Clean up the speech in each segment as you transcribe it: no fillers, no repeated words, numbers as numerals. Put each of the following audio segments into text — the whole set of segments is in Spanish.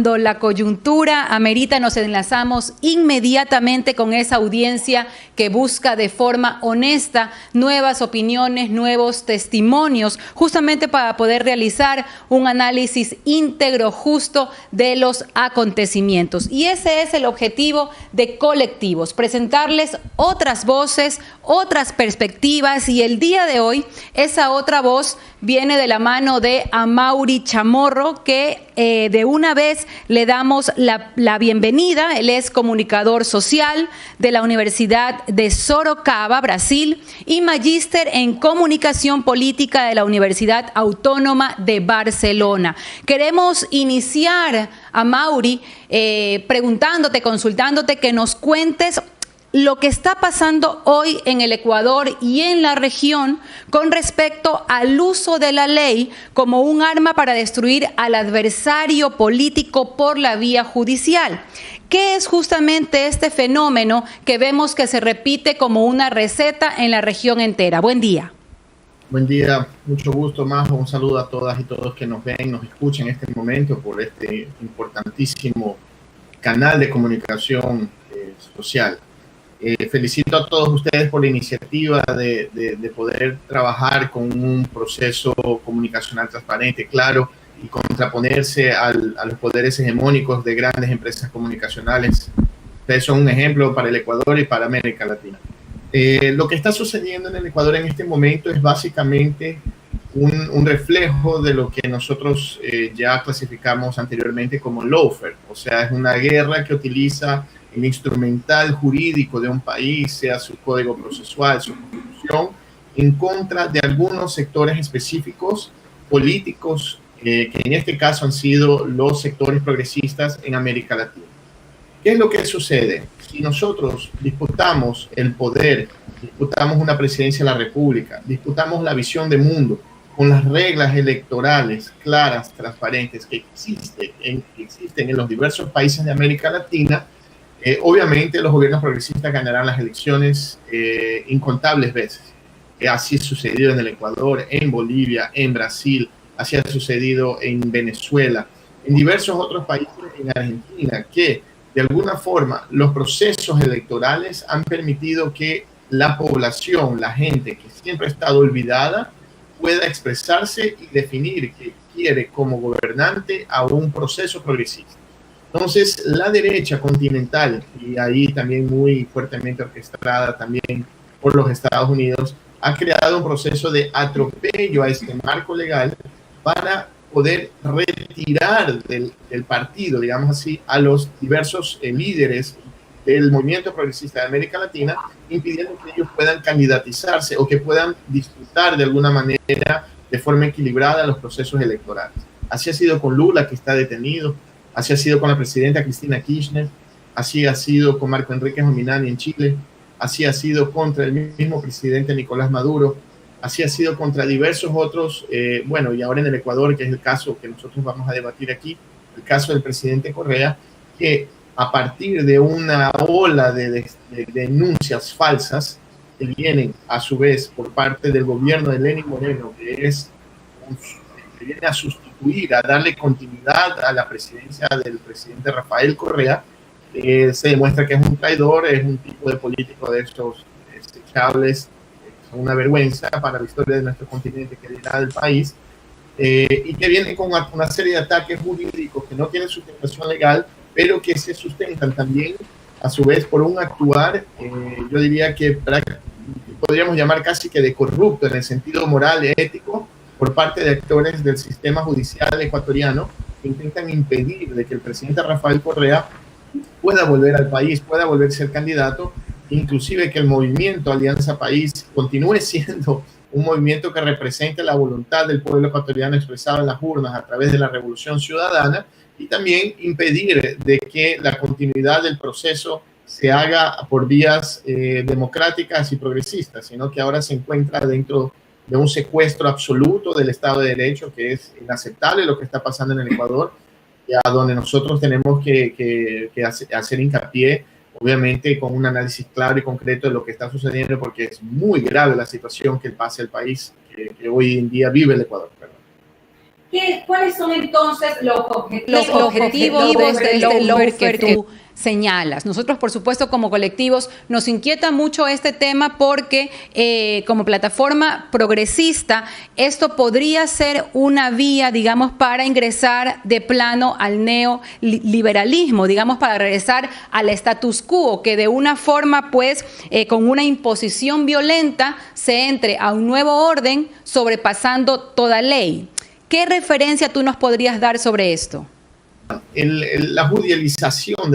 Cuando la coyuntura amerita, nos enlazamos inmediatamente con esa audiencia que busca de forma honesta nuevas opiniones, nuevos testimonios, justamente para poder realizar un análisis íntegro, justo de los acontecimientos. Y ese es el objetivo de Colectivos, presentarles otras voces, otras perspectivas, y el día de hoy esa otra voz viene de la mano de Amaury Chamorro, que de una vez le damos la bienvenida. Él es comunicador social de la Universidad de Sorocaba, Brasil, y magíster en comunicación política de la Universidad Autónoma de Barcelona. Queremos iniciar, Amaury, preguntándote, consultándote, que nos cuentes lo que está pasando hoy en el Ecuador y en la región con respecto al uso de la ley como un arma para destruir al adversario político por la vía judicial. ¿Qué es justamente este fenómeno que vemos que se repite como una receta en la región entera? Buen día. Buen día, mucho gusto, Majo. Un saludo a todas y todos que nos ven, nos escuchan en este momento por este importantísimo canal de comunicación social. Felicito a todos ustedes por la iniciativa de poder trabajar con un proceso comunicacional transparente, claro, y contraponerse a los poderes hegemónicos de grandes empresas comunicacionales. Ustedes son un ejemplo para el Ecuador y para América Latina. Lo que está sucediendo en el Ecuador en este momento es básicamente un reflejo de lo que nosotros ya clasificamos anteriormente como lawfare, o sea, es una guerra que utiliza el instrumental jurídico de un país, sea su código procesual, su constitución, en contra de algunos sectores específicos políticos, que en este caso han sido los sectores progresistas en América Latina. ¿Qué es lo que sucede? Si nosotros disputamos el poder, disputamos una presidencia de la República, disputamos la visión de mundo con las reglas electorales claras, transparentes, que existen en los diversos países de América Latina, obviamente los gobiernos progresistas ganarán las elecciones incontables veces. Así ha sucedido en el Ecuador, en Bolivia, en Brasil, así ha sucedido en Venezuela, en diversos otros países, en Argentina, que de alguna forma los procesos electorales han permitido que la población, la gente que siempre ha estado olvidada, pueda expresarse y definir que quiere como gobernante a un proceso progresista. Entonces, la derecha continental, y ahí también muy fuertemente orquestada también por los Estados Unidos, ha creado un proceso de atropello a este marco legal para poder retirar del partido, digamos así, a los diversos líderes del movimiento progresista de América Latina, impidiendo que ellos puedan candidatizarse o que puedan disputar de alguna manera de forma equilibrada los procesos electorales. Así ha sido con Lula, que está detenido. Así ha sido con la presidenta Cristina Kirchner, así ha sido con Marco Enrique Jauregui en Chile, así ha sido contra el mismo presidente Nicolás Maduro, así ha sido contra diversos otros, bueno, y ahora en el Ecuador, que es el caso que nosotros vamos a debatir aquí, el caso del presidente Correa, que a partir de una ola de denuncias falsas que vienen a su vez por parte del gobierno de Lenín Moreno, que viene a sustituir, a darle continuidad a la presidencia del presidente Rafael Correa, se demuestra que es un traidor, es un tipo de político de estos desechables, son una vergüenza para la historia de nuestro continente, que dirá del país, y que viene con una serie de ataques jurídicos que no tienen sustentación legal, pero que se sustentan también, a su vez, por un actuar, yo diría que podríamos llamar casi que de corrupto en el sentido moral y ético, por parte de actores del sistema judicial ecuatoriano que intentan impedir de que el presidente Rafael Correa pueda volver al país, pueda volver a ser candidato, inclusive que el movimiento Alianza País continúe siendo un movimiento que represente la voluntad del pueblo ecuatoriano expresada en las urnas a través de la Revolución Ciudadana, y también impedir de que la continuidad del proceso se haga por vías democráticas y progresistas, sino que ahora se encuentra dentro de un secuestro absoluto del Estado de Derecho, que es inaceptable lo que está pasando en el Ecuador, y a donde nosotros tenemos que hacer hincapié, obviamente con un análisis claro y concreto de lo que está sucediendo, porque es muy grave la situación que pasa el país, que hoy en día vive el Ecuador. Perdón. ¿Cuáles son entonces los objetivos de este lawfare que tú señalas? Nosotros, por supuesto, como colectivos, nos inquieta mucho este tema porque como plataforma progresista, esto podría ser una vía, digamos, para ingresar de plano al neoliberalismo, digamos, para regresar al status quo, que de una forma, pues, con una imposición violenta, se entre a un nuevo orden sobrepasando toda ley. ¿Qué referencia tú nos podrías dar sobre esto? La judicialización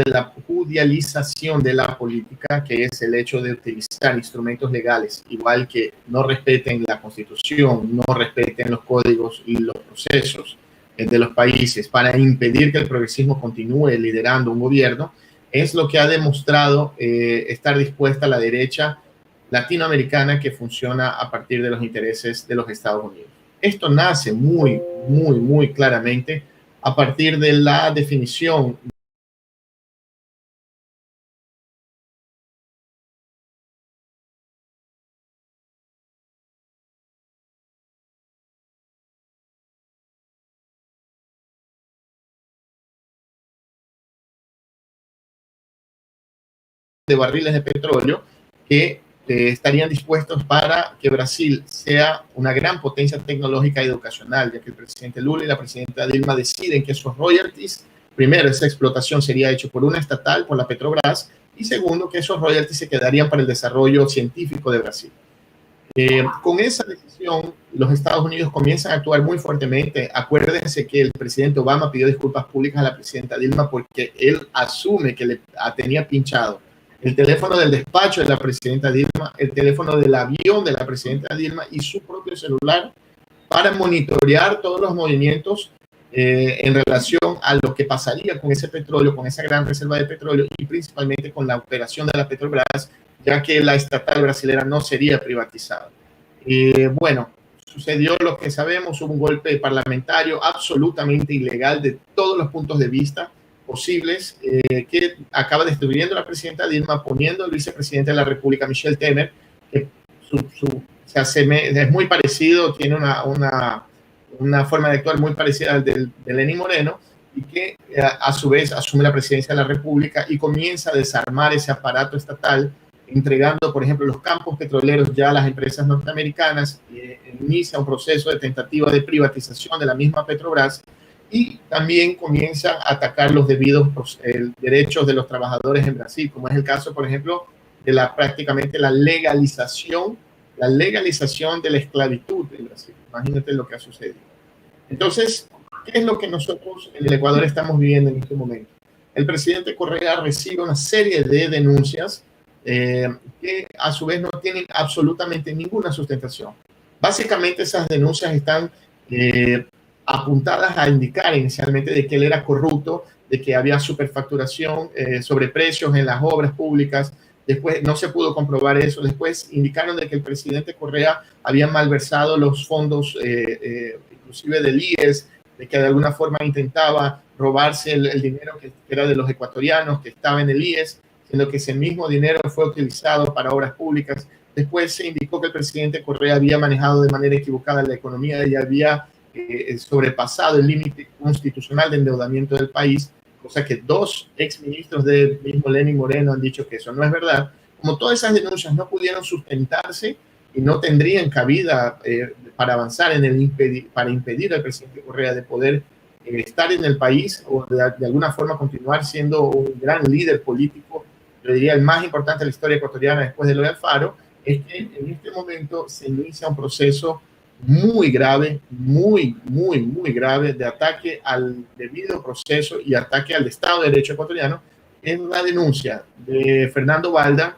de la política, que es el hecho de utilizar instrumentos legales, igual que no respeten la Constitución, no respeten los códigos y los procesos de los países para impedir que el progresismo continúe liderando un gobierno, es lo que ha demostrado estar dispuesta la derecha latinoamericana que funciona a partir de los intereses de los Estados Unidos. Esto nace muy claramente a partir de la definición de barriles de petróleo que estarían dispuestos para que Brasil sea una gran potencia tecnológica y educacional, ya que el presidente Lula y la presidenta Dilma deciden que esos royalties, primero, esa explotación sería hecho por una estatal, por la Petrobras, y segundo, que esos royalties se quedarían para el desarrollo científico de Brasil. Con esa decisión, los Estados Unidos comienzan a actuar muy fuertemente. Acuérdense que el presidente Obama pidió disculpas públicas a la presidenta Dilma porque él asume que le tenía pinchado el teléfono del despacho de la presidenta Dilma, el teléfono del avión de la presidenta Dilma y su propio celular para monitorear todos los movimientos en relación a lo que pasaría con ese petróleo, con esa gran reserva de petróleo y principalmente con la operación de la Petrobras, ya que la estatal brasilera no sería privatizada. Bueno, sucedió lo que sabemos, hubo un golpe parlamentario absolutamente ilegal de todos los puntos de vista posibles, que acaba destruyendo a la presidenta Dilma, poniendo al vicepresidente de la República, Michel Temer, que es muy parecido, tiene una forma de actuar muy parecida al de Lenín Moreno, y que a su vez asume la presidencia de la República y comienza a desarmar ese aparato estatal, entregando, por ejemplo, los campos petroleros ya a las empresas norteamericanas, inicia un proceso de tentativa de privatización de la misma Petrobras, y también comienza a atacar los debidos derechos de los trabajadores en Brasil, como es el caso, por ejemplo, de prácticamente la legalización de la esclavitud en Brasil. Imagínate lo que ha sucedido. Entonces, ¿qué es lo que nosotros en el Ecuador estamos viviendo en este momento? El presidente Correa recibe una serie de denuncias que a su vez no tienen absolutamente ninguna sustentación. Básicamente esas denuncias están apuntadas a indicar inicialmente de que él era corrupto, de que había superfacturación, sobreprecios en las obras públicas. Después no se pudo comprobar eso. Después indicaron de que el presidente Correa había malversado los fondos, inclusive del IES, de que de alguna forma intentaba robarse el dinero que era de los ecuatorianos, que estaba en el IES, siendo que ese mismo dinero fue utilizado para obras públicas. Después se indicó que el presidente Correa había manejado de manera equivocada la economía y había sobrepasado el límite constitucional de endeudamiento del país, cosa que dos exministros del mismo Lenín Moreno han dicho que eso no es verdad. Como todas esas denuncias no pudieron sustentarse y no tendrían cabida para avanzar para impedir al presidente Correa de poder estar en el país o de alguna forma continuar siendo un gran líder político, yo diría el más importante de la historia ecuatoriana después de lo de Alfaro, es que en este momento se inicia un proceso muy grave, muy grave de ataque al debido proceso y ataque al Estado de Derecho ecuatoriano. Es una denuncia de Fernando Balda,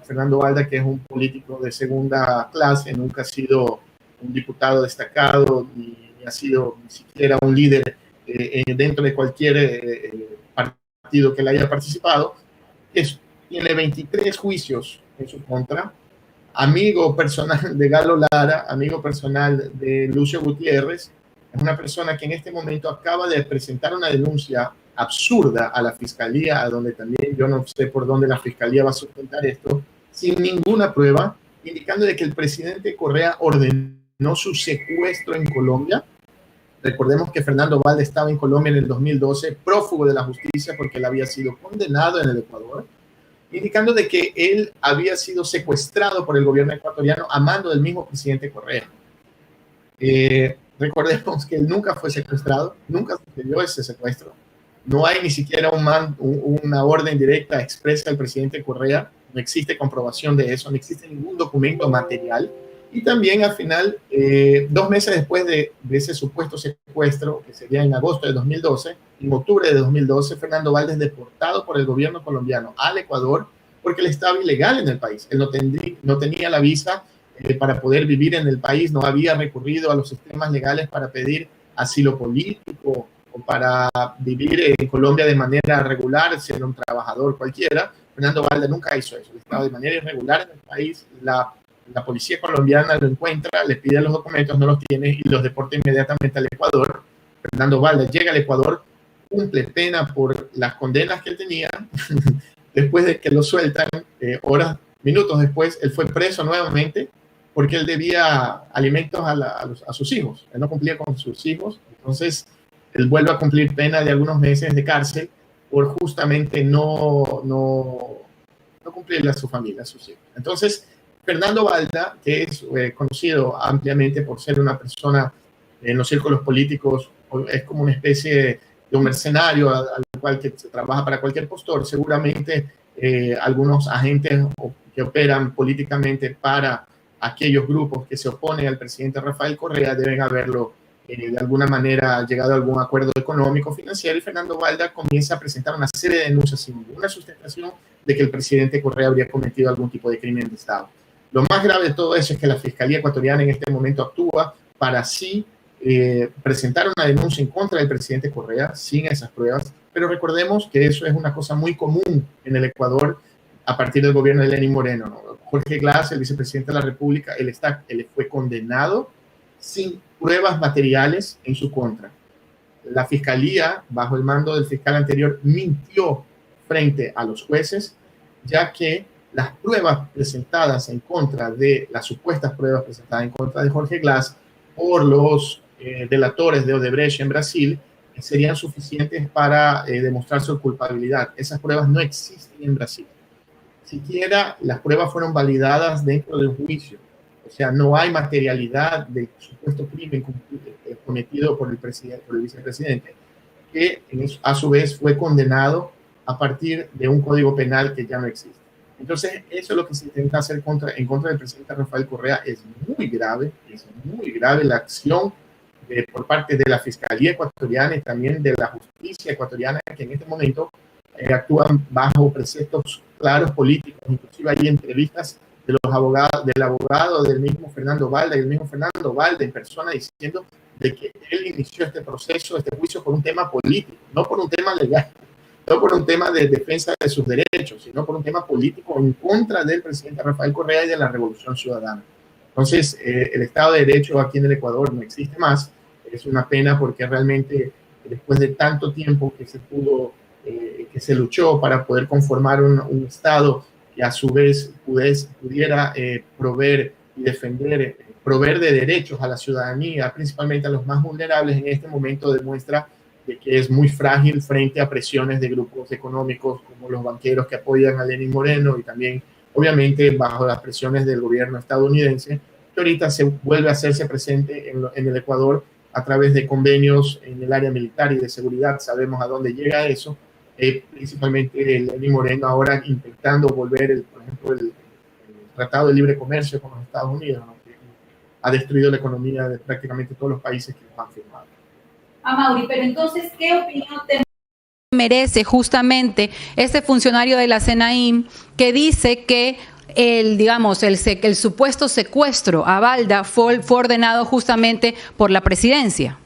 que es un político de segunda clase, nunca ha sido un diputado destacado, ni ha sido ni siquiera un líder dentro de cualquier partido que le haya participado. Tiene 23 juicios en su contra. Amigo personal de Galo Lara, amigo personal de Lucio Gutiérrez, es una persona que en este momento acaba de presentar una denuncia absurda a la fiscalía, a donde también yo no sé por dónde la fiscalía va a sustentar esto, sin ninguna prueba, indicando de que el presidente Correa ordenó su secuestro en Colombia. Recordemos que Fernando Valde estaba en Colombia en el 2012, prófugo de la justicia porque él había sido condenado en el Ecuador, indicando de que él había sido secuestrado por el gobierno ecuatoriano a mando del mismo presidente Correa. Recordemos que él nunca fue secuestrado, nunca sucedió ese secuestro. No hay ni siquiera una orden directa expresa del presidente Correa, no existe comprobación de eso, no existe ningún documento material. Y también al final, 2 meses después de ese supuesto secuestro, que sería en agosto de 2012, en octubre de 2012, Fernando Valde es deportado por el gobierno colombiano al Ecuador porque él estaba ilegal en el país. Él no tenía la visa para poder vivir en el país, no había recurrido a los sistemas legales para pedir asilo político o para vivir en Colombia de manera regular, siendo un trabajador cualquiera. Fernando Valde nunca hizo eso. Él estaba de manera irregular en el país. La policía colombiana lo encuentra, le pide los documentos, no los tiene y los deporta inmediatamente al Ecuador. Fernando Valde llega al Ecuador, cumple pena por las condenas que él tenía. Después de que lo sueltan, minutos después, él fue preso nuevamente porque él debía alimentos a sus hijos. Él no cumplía con sus hijos. Entonces, él vuelve a cumplir pena de algunos meses de cárcel por justamente no cumplirle a su familia, a sus hijos. Entonces, Fernando Valde, que es conocido ampliamente por ser una persona en los círculos políticos, es como una especie de un mercenario al cual que se trabaja para cualquier postor. Seguramente algunos agentes que operan políticamente para aquellos grupos que se oponen al presidente Rafael Correa deben haberlo de alguna manera llegado a algún acuerdo económico, financiero, y Fernando Valde comienza a presentar una serie de denuncias sin ninguna sustentación de que el presidente Correa habría cometido algún tipo de crimen de Estado. Lo más grave de todo eso es que la Fiscalía ecuatoriana en este momento actúa para así presentar una denuncia en contra del presidente Correa sin esas pruebas, pero recordemos que eso es una cosa muy común en el Ecuador a partir del gobierno de Lenín Moreno, ¿no? Jorge Glass, el vicepresidente de la República, él fue condenado sin pruebas materiales en su contra. La Fiscalía, bajo el mando del fiscal anterior, mintió frente a los jueces, ya que las pruebas presentadas en contra de, las supuestas pruebas presentadas en contra de Jorge Glass por los delatores de Odebrecht en Brasil serían suficientes para demostrar su culpabilidad. Esas pruebas no existen en Brasil. Siquiera las pruebas fueron validadas dentro de un juicio. O sea, no hay materialidad del supuesto crimen cometido por el vicepresidente, que a su vez fue condenado a partir de un código penal que ya no existe. Entonces, eso es lo que se intenta hacer en contra del presidente Rafael Correa. Es muy grave la acción por parte de la Fiscalía ecuatoriana y también de la justicia ecuatoriana, que en este momento actúan bajo preceptos claros políticos. Inclusive hay entrevistas de los abogados, del abogado del mismo Fernando Valde, y el mismo Fernando Valde en persona diciendo de que él inició este proceso, este juicio por un tema político, no por un tema legal, no por un tema de defensa de sus derechos, sino por un tema político en contra del presidente Rafael Correa y de la Revolución Ciudadana. Entonces, el Estado de Derecho aquí en el Ecuador no existe más. Es una pena porque realmente después de tanto tiempo que se luchó para poder conformar un Estado que a su vez pudiera proveer y defender, proveer de derechos a la ciudadanía, principalmente a los más vulnerables, en este momento demuestra de que es muy frágil frente a presiones de grupos económicos como los banqueros que apoyan a Lenín Moreno y también, obviamente, bajo las presiones del gobierno estadounidense, que ahorita se vuelve a hacerse presente en el Ecuador a través de convenios en el área militar y de seguridad. Sabemos a dónde llega eso. Principalmente Lenín Moreno ahora intentando volver, por ejemplo, el Tratado de Libre Comercio con los Estados Unidos, ¿no? Que ha destruido la economía de prácticamente todos los países que lo han firmado. Mauri, pero entonces, ¿qué opinión te merece justamente este funcionario de la CNAIM que dice que el supuesto secuestro a Valde fue ordenado justamente por la presidencia?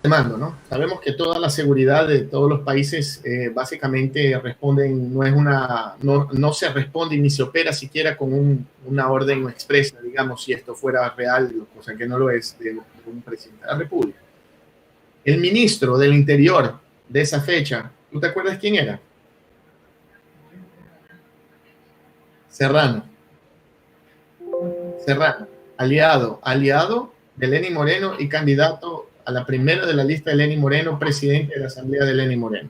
Mando, ¿no? Sabemos que toda la seguridad de todos los países básicamente responden, no se responde ni se opera siquiera con una orden expresa, digamos, si esto fuera real, cosa que no lo es, de un presidente de la República. El ministro del Interior de esa fecha, ¿tú te acuerdas quién era? Serrano, aliado de Lenín Moreno y candidato a la primera de la lista de Lenín Moreno, presidente de la Asamblea de Lenín Moreno.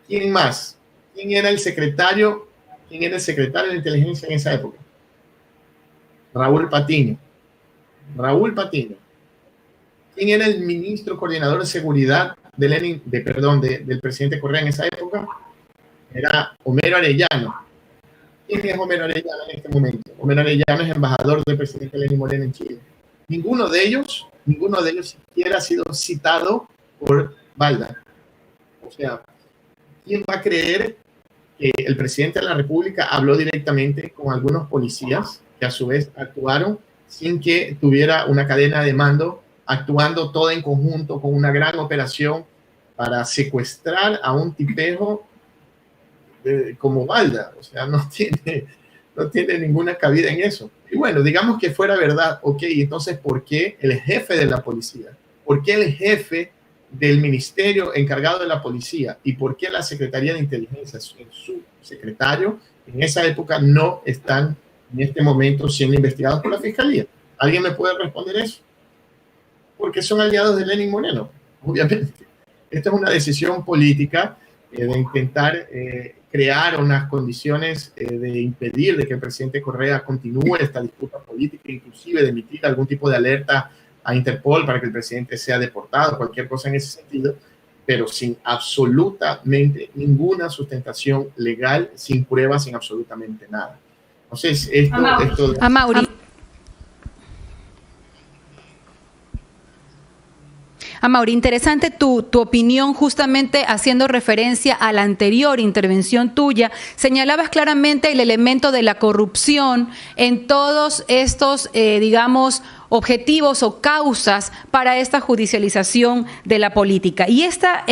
¿Quién más? ¿Quién era el secretario de inteligencia en esa época? Raúl Patiño. Raúl Patiño. ¿Quién era el ministro coordinador de seguridad del presidente Correa en esa época? Era Homero Arellano. ¿Quién es Homero Arellano en este momento? Homero Arellano es embajador del presidente Lenín Moreno en Chile. Ninguno de ellos siquiera ha sido citado por Balda. O sea, ¿quién va a creer que el presidente de la República habló directamente con algunos policías que a su vez actuaron sin que tuviera una cadena de mando, actuando todo en conjunto con una gran operación para secuestrar a un tipejo como Balda? O sea, no tiene ninguna cabida en eso. Y bueno, digamos que fuera verdad, ok, entonces, ¿por qué el jefe de la policía? ¿Por qué el jefe del ministerio encargado de la policía? ¿Y por qué la Secretaría de Inteligencia, su secretario, en esa época no están en este momento siendo investigados por la Fiscalía? ¿Alguien me puede responder eso? Porque son aliados de Lenín Moreno, obviamente. Esta es una decisión política de intentar crear unas condiciones de impedir de que el presidente Correa continúe esta disputa política, inclusive de emitir algún tipo de alerta a Interpol para que el presidente sea deportado, cualquier cosa en ese sentido, pero sin absolutamente ninguna sustentación legal, sin pruebas, sin absolutamente nada. Entonces, Amaury, interesante tu opinión, justamente haciendo referencia a la anterior intervención tuya. Señalabas claramente el elemento de la corrupción en todos estos, objetivos o causas para esta judicialización de la política. Y esta,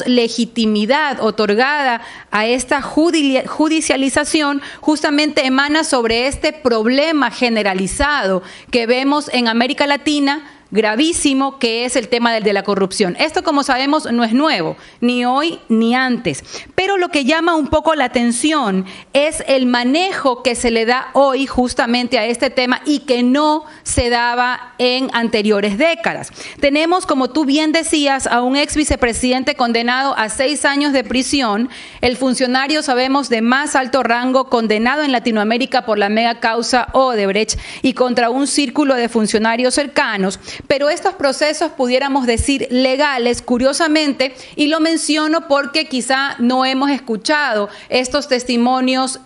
legitimidad otorgada a esta judicialización justamente emana sobre este problema generalizado que vemos en América Latina, gravísimo, que es el tema de la corrupción. Esto, como sabemos, no es nuevo, ni hoy ni antes. Pero lo que llama un poco la atención es el manejo que se le da hoy justamente a este tema y que no se daba en anteriores décadas. Tenemos, como tú bien decías, a un ex vicepresidente condenado a 6 años de prisión, el funcionario, sabemos, de más alto rango condenado en Latinoamérica por la mega causa Odebrecht y contra un círculo de funcionarios cercanos. Pero estos procesos, pudiéramos decir, legales, curiosamente, y lo menciono porque quizá no hemos escuchado estos testimonios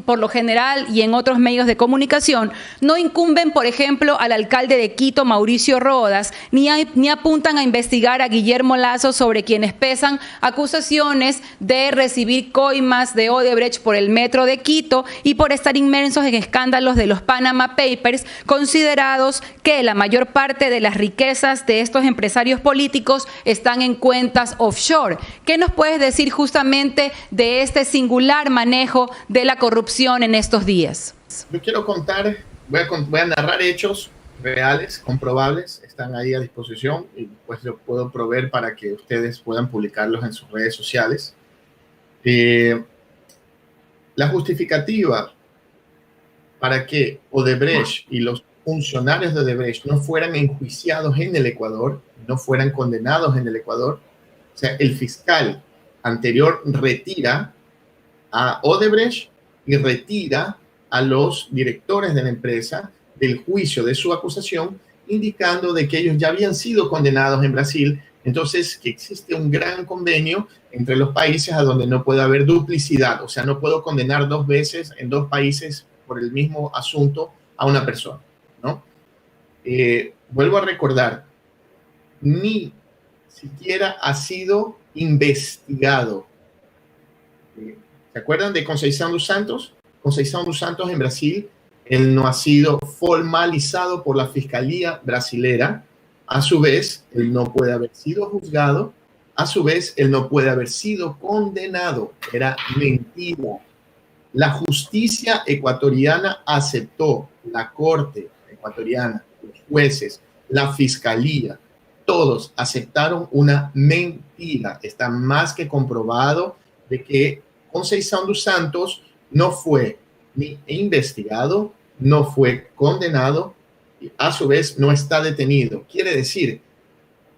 por lo general y en otros medios de comunicación, no incumben, por ejemplo, al alcalde de Quito, Mauricio Rodas, ni apuntan a investigar a Guillermo Lasso, sobre quienes pesan acusaciones de recibir coimas de Odebrecht por el metro de Quito y por estar inmersos en escándalos de los Panama Papers, considerados que la mayor parte de las riquezas de estos empresarios políticos están en cuentas offshore. ¿Qué nos puedes decir justamente de este singular manejo de la corrupción en estos días? Yo quiero contar, voy a narrar hechos reales, comprobables, están ahí a disposición y pues los puedo proveer para que ustedes puedan publicarlos en sus redes sociales. La justificativa para que Odebrecht y los funcionarios de Odebrecht no fueran enjuiciados en el Ecuador, no fueran condenados en el Ecuador. O sea, el fiscal anterior retira a Odebrecht y retira a los directores de la empresa del juicio de su acusación, indicando de que ellos ya habían sido condenados en Brasil. Entonces, que existe un gran convenio entre los países a donde no puede haber duplicidad. O sea, no puedo condenar 2 veces en 2 países por el mismo asunto a una persona, ¿no? Vuelvo a recordar, ni siquiera ha sido investigado. ¿Se acuerdan de Conceição dos Santos? Conceição dos Santos en Brasil, él no ha sido formalizado por la Fiscalía brasilera. A su vez, él no puede haber sido juzgado. A su vez, él no puede haber sido condenado. Era mentira. La justicia ecuatoriana aceptó, la Corte ecuatoriana, los jueces, la Fiscalía, todos aceptaron una mentira. Está más que comprobado de que Conceição dos Santos no fue ni investigado, no fue condenado y a su vez no está detenido. Quiere decir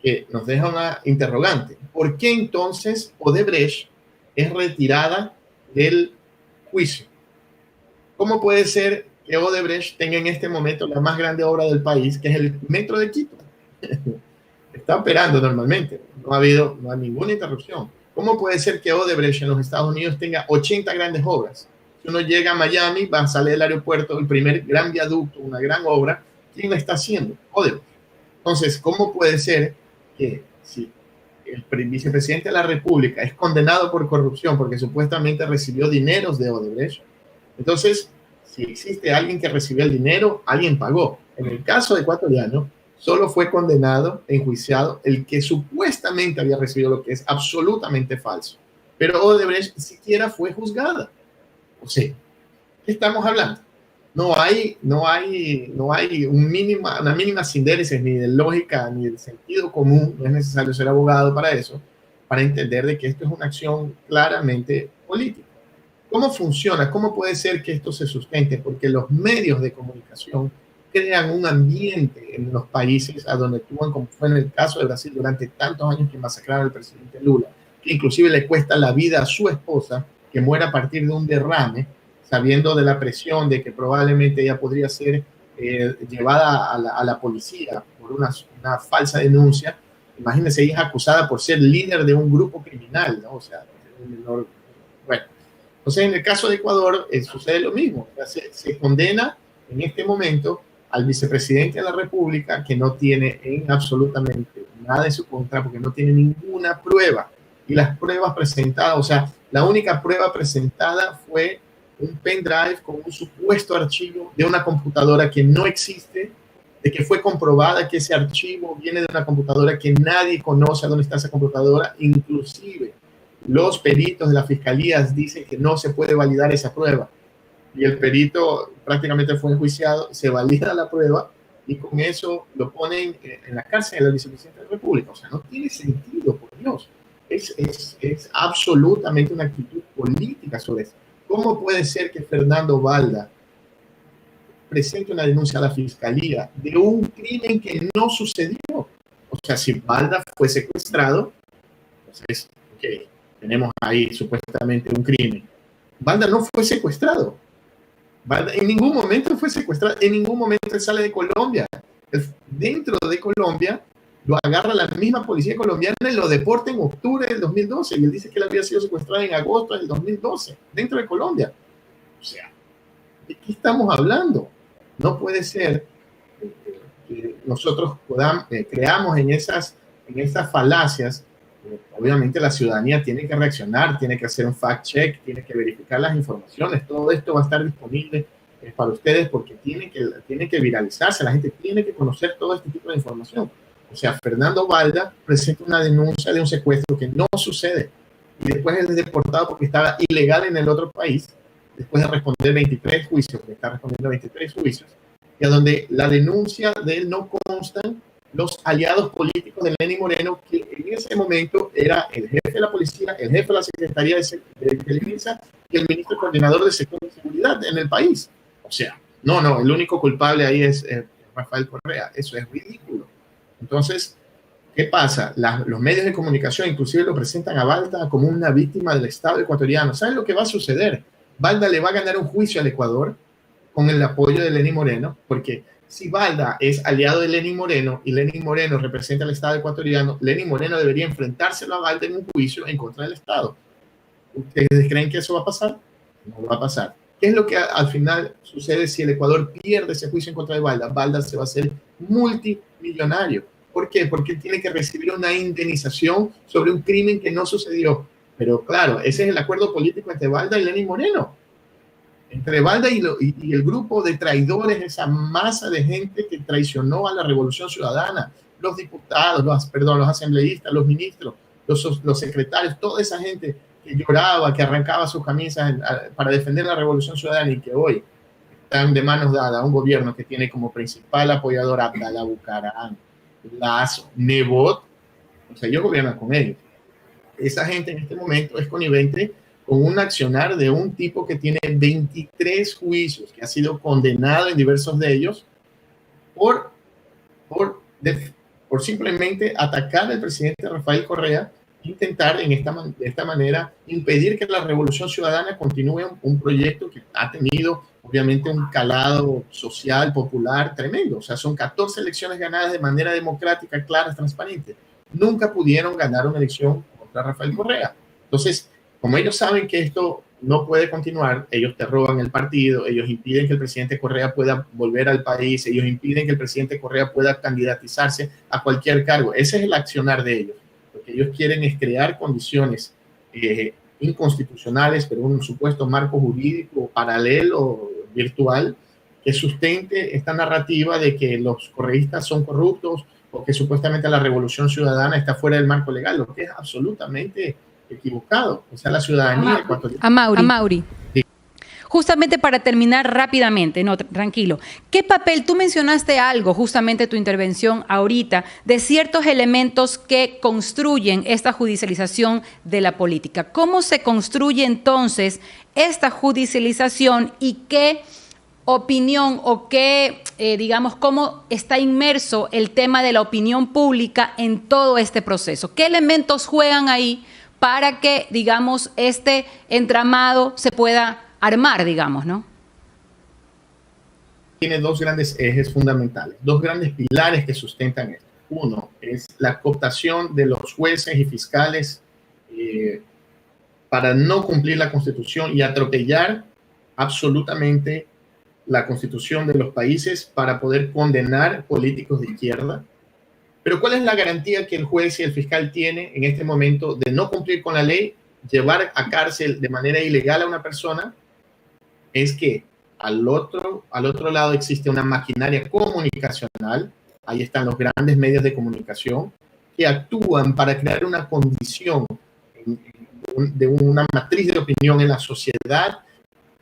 que nos deja una interrogante. ¿Por qué entonces Odebrecht es retirada del juicio? ¿Cómo puede ser que Odebrecht tenga en este momento la más grande obra del país, que es el Metro de Quito? Está operando normalmente, no hay ninguna interrupción. ¿Cómo puede ser que Odebrecht en los Estados Unidos tenga 80 grandes obras? Si uno llega a Miami, va a salir del aeropuerto, el primer gran viaducto, una gran obra, ¿quién la está haciendo? Odebrecht. Entonces, ¿cómo puede ser que si el vicepresidente de la República es condenado por corrupción porque supuestamente recibió dineros de Odebrecht? Entonces, si existe alguien que recibió el dinero, alguien pagó. En el caso ecuatoriano, solo fue condenado, enjuiciado, el que supuestamente había recibido, lo que es absolutamente falso. Pero Odebrecht ni siquiera fue juzgada. O sea, ¿qué estamos hablando? No hay una mínima síntesis ni de lógica ni de sentido común. No es necesario ser abogado para eso, para entender de que esto es una acción claramente política. ¿Cómo funciona? ¿Cómo puede ser que esto se sustente? Porque los medios de comunicación crean un ambiente en los países a donde actúan, como fue en el caso de Brasil durante tantos años que masacraron al presidente Lula, que inclusive le cuesta la vida a su esposa, que muere a partir de un derrame, sabiendo de la presión de que probablemente ella podría ser llevada a la policía por una falsa denuncia. Imagínense, ella es acusada por ser líder de un grupo criminal, ¿no? O sea, bueno. Entonces, en el caso de Ecuador sucede lo mismo. O sea, se condena en este momento al vicepresidente de la República, que no tiene en absolutamente nada en su contra, porque no tiene ninguna prueba. Y las pruebas presentadas, o sea, la única prueba presentada fue un pendrive con un supuesto archivo de una computadora que no existe, de que fue comprobada que ese archivo viene de una computadora que nadie conoce a dónde está esa computadora. Inclusive los peritos de la fiscalía dicen que no se puede validar esa prueba. Y el perito prácticamente fue enjuiciado, se valida la prueba y con eso lo ponen en la cárcel del vicepresidente de la República. O sea, no tiene sentido, por Dios. Es absolutamente una actitud política sobre eso. ¿Cómo puede ser que Fernando Balda presente una denuncia a la fiscalía de un crimen que no sucedió? O sea, si Balda fue secuestrado, entonces, ok, tenemos ahí supuestamente un crimen. Balda no fue secuestrado. Balda en ningún momento fue secuestrado, en ningún momento él sale de Colombia. Dentro de Colombia lo agarra la misma policía colombiana y lo deporta en octubre del 2012. Y él dice que él había sido secuestrado en agosto del 2012, dentro de Colombia. O sea, ¿de qué estamos hablando? No puede ser que nosotros creamos en esas falacias. Obviamente la ciudadanía tiene que reaccionar, tiene que hacer un fact-check, tiene que verificar las informaciones. Todo esto va a estar disponible para ustedes porque tiene que viralizarse. La gente tiene que conocer todo este tipo de información. O sea, Fernando Balda presenta una denuncia de un secuestro que no sucede y después es deportado porque estaba ilegal en el otro país, después de responder 23 juicios, porque está respondiendo 23 juicios, y a donde la denuncia de él no constan los aliados políticos de Lenín Moreno, que en ese momento era el jefe de la policía, el jefe de la Secretaría de Inteligencia y el ministro coordinador de sector de seguridad en el país. O sea, no, el único culpable ahí es Rafael Correa. Eso es ridículo. Entonces, ¿qué pasa? Los medios de comunicación inclusive lo presentan a Balda como una víctima del Estado ecuatoriano. ¿Saben lo que va a suceder? Balda le va a ganar un juicio al Ecuador con el apoyo de Lenín Moreno, porque si Balda es aliado de Lenín Moreno y Lenín Moreno representa al Estado ecuatoriano, Lenín Moreno debería enfrentárselo a Balda en un juicio en contra del Estado. ¿Ustedes creen que eso va a pasar? No va a pasar. ¿Qué es lo que al final sucede si el Ecuador pierde ese juicio en contra de Balda? Balda se va a hacer multimillonario. ¿Por qué? Porque tiene que recibir una indemnización sobre un crimen que no sucedió. Pero claro, ese es el acuerdo político entre Balda y Lenín Moreno. Entre Balda y el grupo de traidores, esa masa de gente que traicionó a la Revolución Ciudadana, los diputados, los asambleístas, los ministros, los secretarios, toda esa gente que lloraba, que arrancaba sus camisas para defender la Revolución Ciudadana y que hoy están de manos dadas a un gobierno que tiene como principal apoyador a Abdalá Bucaram, Lazo, Nebot. O sea, ellos gobiernan con ellos. Esa gente en este momento es connivente con un accionar de un tipo que tiene 23 juicios, que ha sido condenado en diversos de ellos por, por simplemente atacar al presidente Rafael Correa, intentar de esta manera impedir que la Revolución Ciudadana continúe un proyecto que ha tenido obviamente un calado social, popular tremendo. O sea, son 14 elecciones ganadas de manera democrática, clara, transparente. Nunca pudieron ganar una elección contra Rafael Correa. Entonces, como ellos saben que esto no puede continuar, ellos te roban el partido, ellos impiden que el presidente Correa pueda volver al país, ellos impiden que el presidente Correa pueda candidatizarse a cualquier cargo. Ese es el accionar de ellos. Lo que ellos quieren es crear condiciones inconstitucionales, pero un supuesto marco jurídico paralelo, virtual, que sustente esta narrativa de que los correístas son corruptos o que supuestamente la Revolución Ciudadana está fuera del marco legal, lo que es absolutamente equivocado. O sea, la ciudadanía ecuatoriana. Amaury. Sí. Justamente para terminar rápidamente, no, tranquilo. ¿Qué papel, tú mencionaste algo, justamente tu intervención ahorita, de ciertos elementos que construyen esta judicialización de la política? ¿Cómo se construye entonces esta judicialización y qué opinión o qué, digamos, cómo está inmerso el tema de la opinión pública en todo este proceso? ¿Qué elementos juegan ahí para que, digamos, este entramado se pueda armar, digamos, ¿no? Tiene dos grandes ejes fundamentales, dos grandes pilares que sustentan esto. Uno es la cooptación de los jueces y fiscales para no cumplir la Constitución y atropellar absolutamente la Constitución de los países para poder condenar políticos de izquierda. Pero ¿cuál es la garantía que el juez y el fiscal tienen en este momento de no cumplir con la ley, llevar a cárcel de manera ilegal a una persona? Es que al otro lado existe una maquinaria comunicacional, ahí están los grandes medios de comunicación, que actúan para crear una condición de una matriz de opinión en la sociedad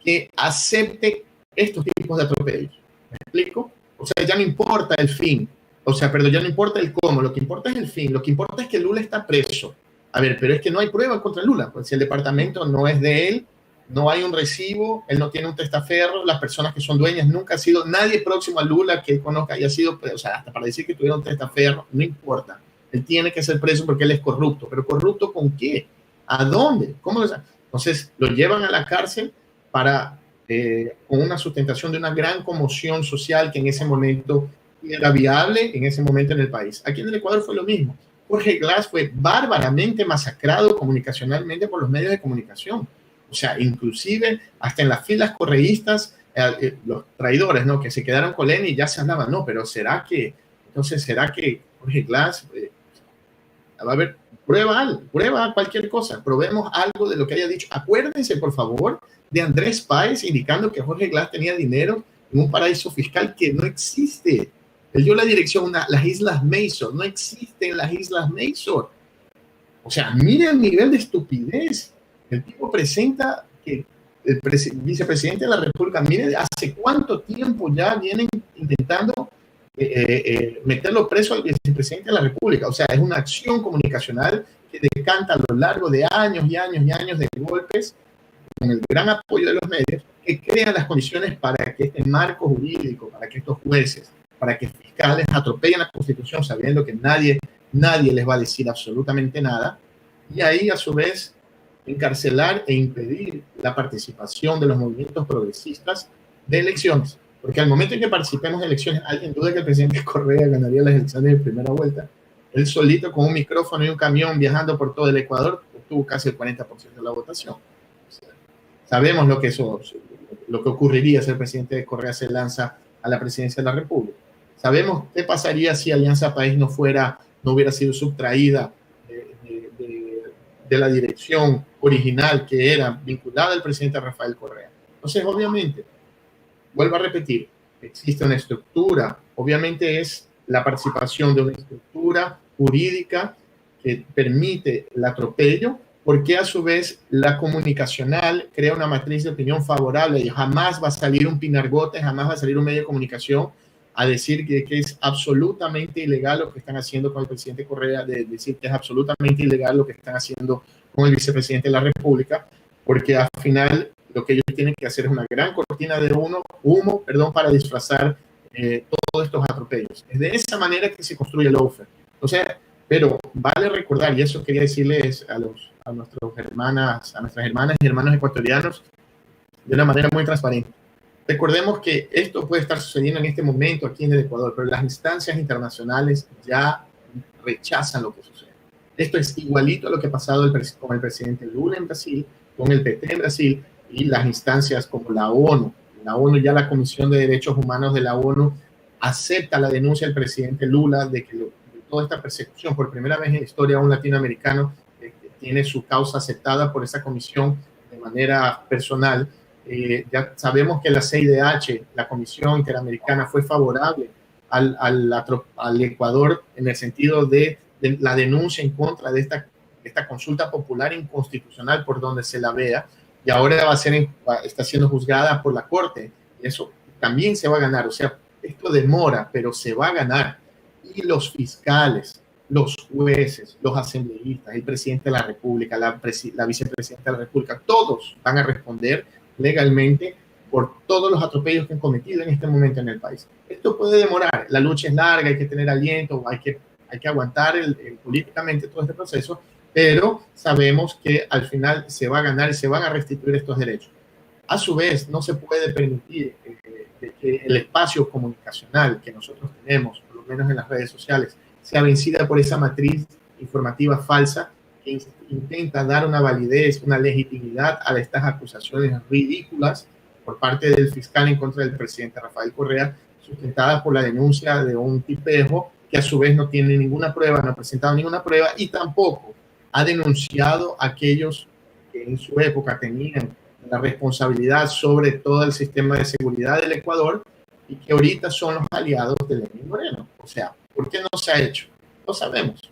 que acepte estos tipos de atropellos. ¿Me explico? O sea, ya no importa el fin, ya no importa el cómo, lo que importa es el fin, lo que importa es que Lula está preso. A ver, pero es que no hay pruebas contra Lula, pues si el departamento no es de él, no hay un recibo, él no tiene un testaferro, las personas que son dueñas nunca ha sido, nadie próximo a Lula que él conozca haya sido, o sea, hasta para decir que tuviera un testaferro, no importa. Él tiene que ser preso porque él es corrupto. ¿Pero corrupto con qué? ¿A dónde? ¿Cómo? Entonces, lo llevan a la cárcel para, con una sustentación de una gran conmoción social que en ese momento era viable, en ese momento en el país. Aquí en el Ecuador fue lo mismo. Jorge Glass fue bárbaramente masacrado comunicacionalmente por los medios de comunicación. O sea, inclusive hasta en las filas correístas, los traidores, ¿no? Que se quedaron con Lenin y ya se hablaba, no, pero ¿será que Jorge Glass va a haber prueba cualquier cosa, probemos algo de lo que haya dicho? Acuérdense, por favor, de Andrés Páez indicando que Jorge Glass tenía dinero en un paraíso fiscal que no existe. Él dio la dirección a las Islas Mason, no existen las Islas Mason. O sea, miren el nivel de estupidez. El tipo presenta que el vicepresidente de la República, mire hace cuánto tiempo ya vienen intentando meterlo preso al vicepresidente de la República. O sea, es una acción comunicacional que decanta a lo largo de años y años y años de golpes, con el gran apoyo de los medios, que crean las condiciones para que este marco jurídico, para que estos jueces, para que fiscales atropellen la Constitución sabiendo que nadie les va a decir absolutamente nada, y ahí a su vez encarcelar e impedir la participación de los movimientos progresistas de elecciones. Porque al momento en que participemos en elecciones, ¿alguien duda que el presidente Correa ganaría las elecciones de primera vuelta? Él solito con un micrófono y un camión viajando por todo el Ecuador obtuvo casi el 40% de la votación. O sea, sabemos lo que ocurriría si el presidente Correa se lanza a la presidencia de la República. Sabemos qué pasaría si Alianza País no hubiera sido subtraída de la dirección original que era vinculada al presidente Rafael Correa. Entonces, obviamente, vuelvo a repetir, existe una estructura, obviamente es la participación de una estructura jurídica que permite el atropello, porque a su vez la comunicacional crea una matriz de opinión favorable y jamás va a salir un pinargote, jamás va a salir un medio de comunicación a decir que es absolutamente ilegal lo que están haciendo con el presidente Correa, de decir que es absolutamente ilegal lo que están haciendo con el vicepresidente de la República, porque al final lo que ellos tienen que hacer es una gran cortina de humo, para disfrazar todos estos atropellos. Es de esa manera que se construye el lawfare. O sea, pero vale recordar, y eso quería decirles a nuestras hermanas y hermanos ecuatorianos de una manera muy transparente. Recordemos que esto puede estar sucediendo en este momento aquí en el Ecuador, pero las instancias internacionales ya rechazan lo que sucede. Esto es igualito a lo que ha pasado con el presidente Lula en Brasil, con el PT en Brasil y las instancias como la ONU. La ONU, ya la Comisión de Derechos Humanos de la ONU acepta la denuncia del presidente Lula de que toda esta persecución, por primera vez en la historia, un latinoamericano tiene su causa aceptada por esa comisión de manera personal. Ya sabemos que la CIDH, la Comisión Interamericana, fue favorable al Ecuador en el sentido de la denuncia en contra de esta consulta popular inconstitucional por donde se la vea, y ahora está siendo juzgada por la Corte. Eso también se va a ganar. O sea, esto demora, pero se va a ganar. Y los fiscales, los jueces, los asambleístas, el presidente de la República, la vicepresidenta de la República, todos van a responder legalmente por todos los atropellos que han cometido en este momento en el país. Esto puede demorar, la lucha es larga, hay que tener aliento, hay que aguantar políticamente todo este proceso, pero sabemos que al final se va a ganar y se van a restituir estos derechos. A su vez, no se puede permitir que el espacio comunicacional que nosotros tenemos, por lo menos en las redes sociales, sea vencida por esa matriz informativa falsa que intenta dar una validez, una legitimidad a estas acusaciones ridículas por parte del fiscal en contra del presidente Rafael Correa, sustentadas por la denuncia de un tipejo que a su vez no tiene ninguna prueba, no ha presentado ninguna prueba y tampoco ha denunciado a aquellos que en su época tenían la responsabilidad sobre todo el sistema de seguridad del Ecuador y que ahorita son los aliados de Lenín Moreno. O sea, ¿por qué no se ha hecho? No sabemos.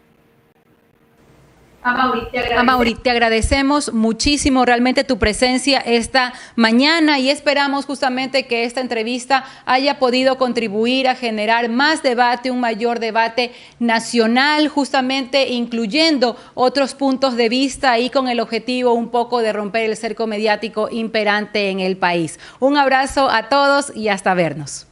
Amaury, te agradecemos muchísimo realmente tu presencia esta mañana y esperamos justamente que esta entrevista haya podido contribuir a generar más debate, un mayor debate nacional, justamente incluyendo otros puntos de vista y con el objetivo un poco de romper el cerco mediático imperante en el país. Un abrazo a todos y hasta vernos.